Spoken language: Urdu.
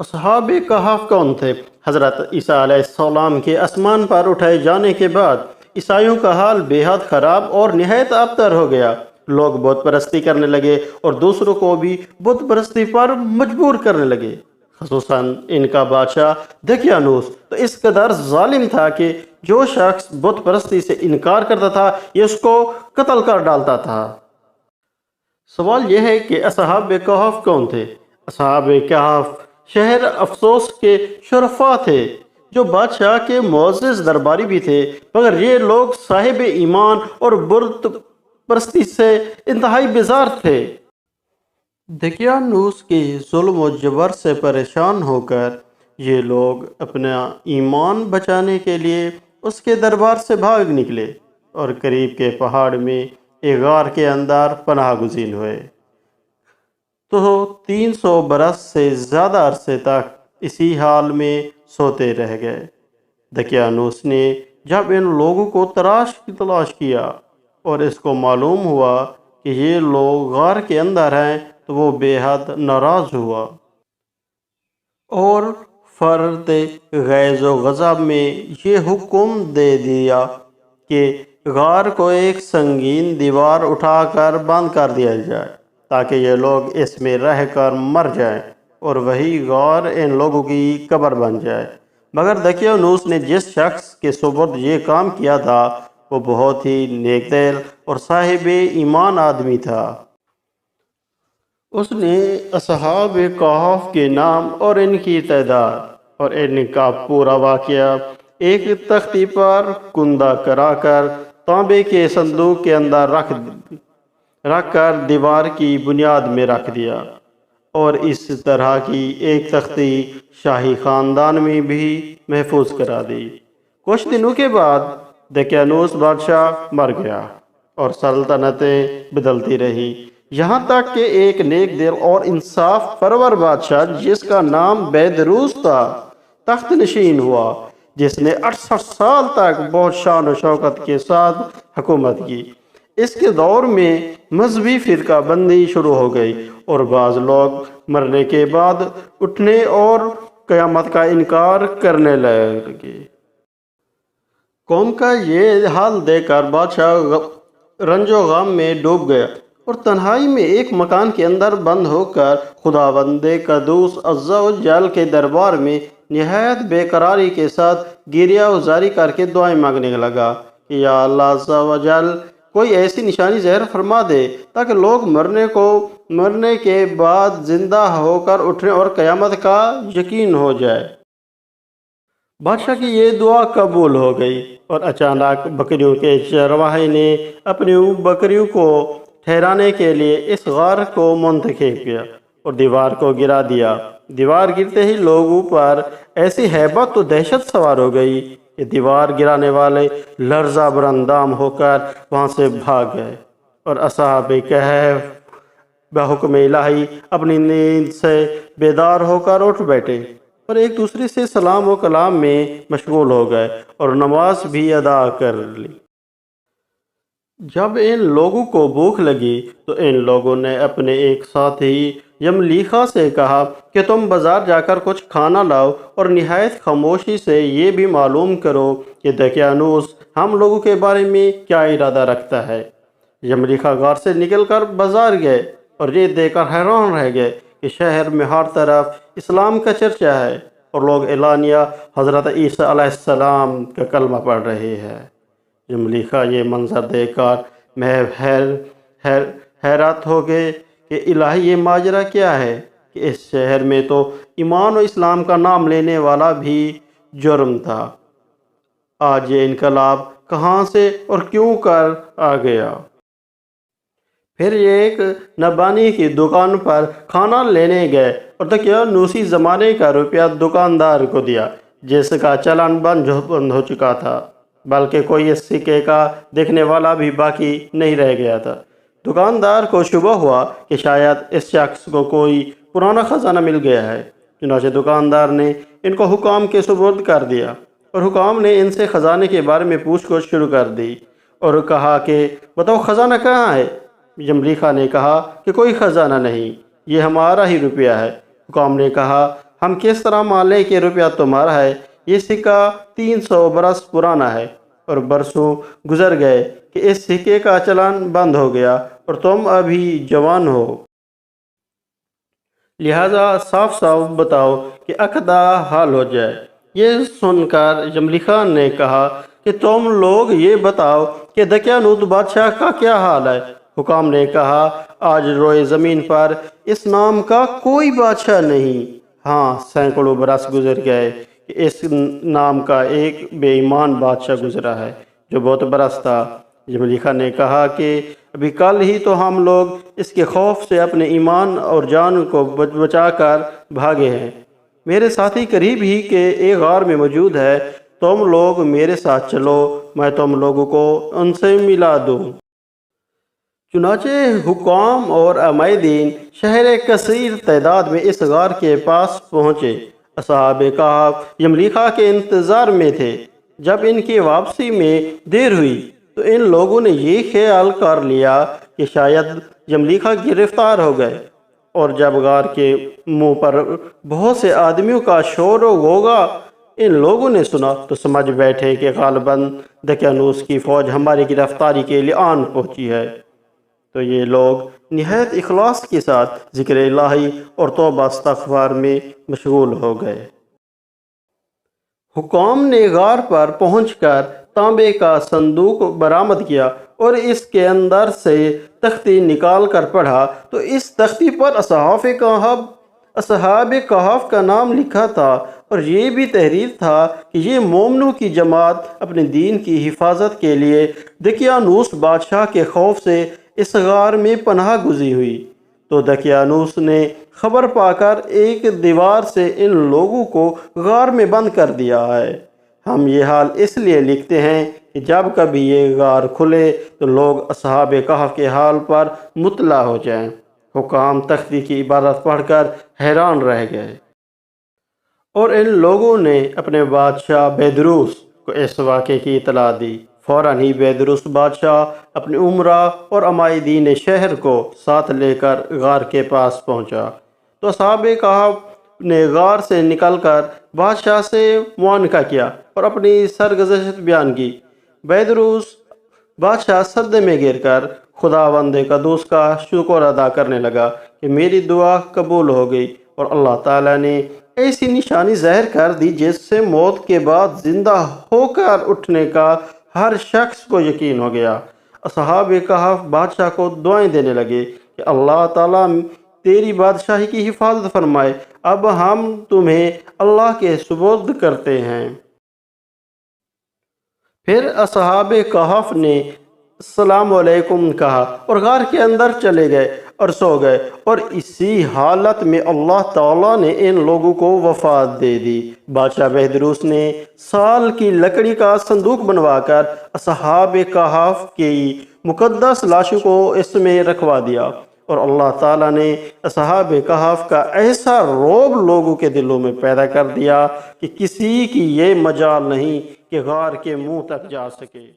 اصحاب کہف کون تھے؟ حضرت عیسیٰ علیہ السلام کے آسمان پر اٹھائے جانے کے بعد عیسائیوں کا حال بے حد خراب اور نہایت ابتر ہو گیا۔ لوگ بت پرستی کرنے لگے اور دوسروں کو بھی بت پرستی پر مجبور کرنے لگے۔ خصوصاً ان کا بادشاہ دقیانوس تو اس قدر ظالم تھا کہ جو شخص بت پرستی سے انکار کرتا تھا یہ اس کو قتل کر ڈالتا تھا۔ سوال یہ ہے کہ اصحاب کہف کون تھے؟ اصحاب کہف شہر افسوس کے شرفاء تھے جو بادشاہ کے معزز درباری بھی تھے، مگر یہ لوگ صاحب ایمان اور بت پرستی سے انتہائی بیزار تھے۔ دقیانوس کے ظلم و جبر سے پریشان ہو کر یہ لوگ اپنا ایمان بچانے کے لیے اس کے دربار سے بھاگ نکلے اور قریب کے پہاڑ میں ایک غار کے اندر پناہ گزین ہوئے۔ تو 300 برس سے زیادہ عرصے تک اسی حال میں سوتے رہ گئے۔ دقیانوس نے جب ان لوگوں کو تلاش کیا اور اس کو معلوم ہوا کہ یہ لوگ غار کے اندر ہیں تو وہ بے حد ناراض ہوا اور فرط غیظ و غضب میں یہ حکم دے دیا کہ غار کو ایک سنگین دیوار اٹھا کر بند کر دیا جائے تاکہ یہ لوگ اس میں رہ کر مر جائیں اور وہی غار ان لوگوں کی قبر بن جائے۔ مگر دقیانوس نے جس شخص کے سپرد یہ کام کیا تھا وہ بہت ہی نیک دل اور صاحب ایمان آدمی تھا۔ اس نے اصحاب کہف کے نام اور ان کی تعداد اور ان کا پورا واقعہ ایک تختی پر کندہ کرا کر تانبے کے صندوق کے اندر رکھ کر دیوار کی بنیاد میں رکھ دیا، اور اس طرح کی ایک تختی شاہی خاندان میں بھی محفوظ کرا دی۔ کچھ دنوں کے بعد دقیانوس بادشاہ مر گیا اور سلطنتیں بدلتی رہی، یہاں تک کہ ایک نیک دل اور انصاف پرور بادشاہ جس کا نام بیدروس تھا تخت نشین ہوا، جس نے 68 سال تک بہت شان و شوکت کے ساتھ حکومت کی۔ اس کے دور میں مذہبی فرقہ بندی شروع ہو گئی اور بعض لوگ مرنے کے بعد اٹھنے اور قیامت کا انکار کرنے لگے۔ قوم کا یہ حال دیکھ کر بادشاہ رنج و غم میں ڈوب گیا اور تنہائی میں ایک مکان کے اندر بند ہو کر خداوند قدوس عز و جل کے دربار میں نہایت بے قراری کے ساتھ گریہ وزاری کر کے دعائیں مانگنے لگا کہ یا اللہ عز و جل کوئی ایسی نشانی ظاہر فرما دے تاکہ لوگ مرنے کے بعد زندہ ہو کر اٹھنے اور قیامت کا یقین ہو جائے۔ بادشاہ کی یہ دعا قبول ہو گئی اور اچانک بکریوں کے چرواہے نے اپنی بکریوں کو ٹھہرانے کے لیے اس غار کو منتخب کیا اور دیوار کو گرا دیا۔ دیوار گرتے ہی لوگوں پر ایسی ہیبت و دہشت سوار ہو گئی کہ دیوار گرانے والے لرزہ براندام ہو کر وہاں سے بھاگ گئے، اور اصحاب کہف بحکم الہی اپنی نیند سے بیدار ہو کر اٹھ بیٹھے اور ایک دوسرے سے سلام و کلام میں مشغول ہو گئے اور نماز بھی ادا کر لی۔ جب ان لوگوں کو بھوک لگی تو ان لوگوں نے اپنے ایک ساتھی یملیخا سے کہا کہ تم بازار جا کر کچھ کھانا لاؤ اور نہایت خاموشی سے یہ بھی معلوم کرو کہ دقیانوس ہم لوگوں کے بارے میں کیا ارادہ رکھتا ہے۔ یملیخا غار سے نکل کر بازار گئے اور یہ دیکھ کر حیران رہ گئے کہ شہر میں ہر طرف اسلام کا چرچا ہے اور لوگ اعلانیہ حضرت عیسیٰ علیہ السلام کا کلمہ پڑھ رہے ہیں۔ یملیخا یہ منظر دیکھ کر محض حیرت ہو گئے کہ الہی یہ ماجرا کیا ہے کہ اس شہر میں تو ایمان و اسلام کا نام لینے والا بھی جرم تھا، آج یہ انقلاب کہاں سے اور کیوں کر آ گیا؟ پھر یہ ایک نبانی کی دکان پر کھانا لینے گئے اور دقیانوسی زمانے کا روپیہ دکاندار کو دیا جس کا چلن بند ہو چکا تھا، بلکہ کوئی اس سکے کا دیکھنے والا بھی باقی نہیں رہ گیا تھا۔ دکاندار کو شبہ ہوا کہ شاید اس شخص کو کوئی پرانا خزانہ مل گیا ہے، چنانچہ دکاندار نے ان کو حکام کے سپرد کر دیا اور حکام نے ان سے خزانے کے بارے میں پوچھ گچھ شروع کر دی اور کہا کہ بتاؤ خزانہ کہاں ہے؟ یملیخا نے کہا کہ کوئی خزانہ نہیں، یہ ہمارا ہی روپیہ ہے۔ حکام نے کہا ہم کس طرح مان لیں کہ روپیہ تمہارا ہے؟ یہ سکہ 300 برس پرانا ہے، اور برسوں گزر گئے کہ اس سکے کا چلان بند ہو گیا، اور تم ابھی جوان ہو، لہذا صاف صاف بتاؤ کہ عقدہ حال ہو جائے۔ یہ سن کر جملیخا نے کہا کہ تم لوگ یہ بتاؤ کہ دقیانوس بادشاہ کا کیا حال ہے؟ حکام نے کہا، آج روئے زمین پر اس نام کا کوئی بادشاہ نہیں۔ ہاں، سینکڑوں برس گزر گئے کہ اس نام کا ایک بے ایمان بادشاہ گزرا ہے جو بہت برس تھا۔ جملیخا نے کہا کہ ابھی کل ہی تو ہم لوگ اس کے خوف سے اپنے ایمان اور جان کو بچا کر بھاگے ہیں۔ میرے ساتھی قریب ہی کے ایک غار میں موجود ہے، تم لوگ میرے ساتھ چلو، میں تم لوگوں کو ان سے ملا دوں۔ چنانچہ حکام اور عمائدین شہر کثیر تعداد میں اس غار کے پاس پہنچے۔ اصحاب کہف جملیخا کے انتظار میں تھے۔ جب ان کی واپسی میں دیر ہوئی تو ان لوگوں نے یہ خیال کر لیا کہ شاید جملیخا گرفتار ہو گئے، اور جب غار کے منہ پر بہت سے آدمیوں کا شور و غوغا ان لوگوں نے سنا تو سمجھ بیٹھے کہ غالباً دقیانوس کی فوج ہماری گرفتاری کے لیے آن پہنچی ہے۔ تو یہ لوگ نہایت اخلاص کے ساتھ ذکر الہی اور توبہ استغفار میں مشغول ہو گئے۔ حکام نے غار پر پہنچ کر تانبے کا صندوق برآمد کیا اور اس کے اندر سے تختی نکال کر پڑھا تو اس تختی پر اصحاب کہف کا نام لکھا تھا، اور یہ بھی تحریر تھا کہ یہ مومنوں کی جماعت اپنے دین کی حفاظت کے لیے دقیانوس بادشاہ کے خوف سے اس غار میں پناہ گزین ہوئی۔ تو دقیانوس نے خبر پا کر ایک دیوار سے ان لوگوں کو غار میں بند کر دیا ہے۔ ہم یہ حال اس لیے لکھتے ہیں کہ جب کبھی یہ غار کھلے تو لوگ اصحاب کہف کے حال پر مطلع ہو جائیں۔ حکام تختی کی عبارت پڑھ کر حیران رہ گئے، اور ان لوگوں نے اپنے بادشاہ بیدروس کو اس واقعے کی اطلاع دی۔ فوراً ہی بیدروس بادشاہ اپنے امراء اور عمائدین شہر کو ساتھ لے کر غار کے پاس پہنچا۔ تو اصحاب کہف نے غار سے نکل کر بادشاہ سے معانقہ کیا اور اپنی سرگزشت بیان کی۔ بیدروس بادشاہ سجدے میں گر کر خداوند قدوس کا شکر ادا کرنے لگا کہ میری دعا قبول ہو گئی، اور اللہ تعالیٰ نے ایسی نشانی ظاہر کر دی جس سے موت کے بعد زندہ ہو کر اٹھنے کا ہر شخص کو یقین ہو گیا۔ اصحاب کہف بادشاہ کو دعائیں دینے لگے کہ اللہ تعالیٰ تیری بادشاہی کی حفاظت فرمائے، اب ہم تمہیں اللہ کے سپرد کرتے ہیں۔ پھر اصحاب کہف نے السلام علیکم کہا اور غار کے اندر چلے گئے اور سو گئے، اور اسی حالت میں اللہ تعالیٰ نے ان لوگوں کو وفات دے دی۔ بادشاہ بیدروس نے سال کی لکڑی کا صندوق بنوا کر اصحاب کہف کی مقدس لاشوں کو اس میں رکھوا دیا، اور اللہ تعالیٰ نے اصحاب کہف کا ایسا رعب لوگوں کے دلوں میں پیدا کر دیا کہ کسی کی یہ مجال نہیں کہ غار کے منہ تک جا سکے۔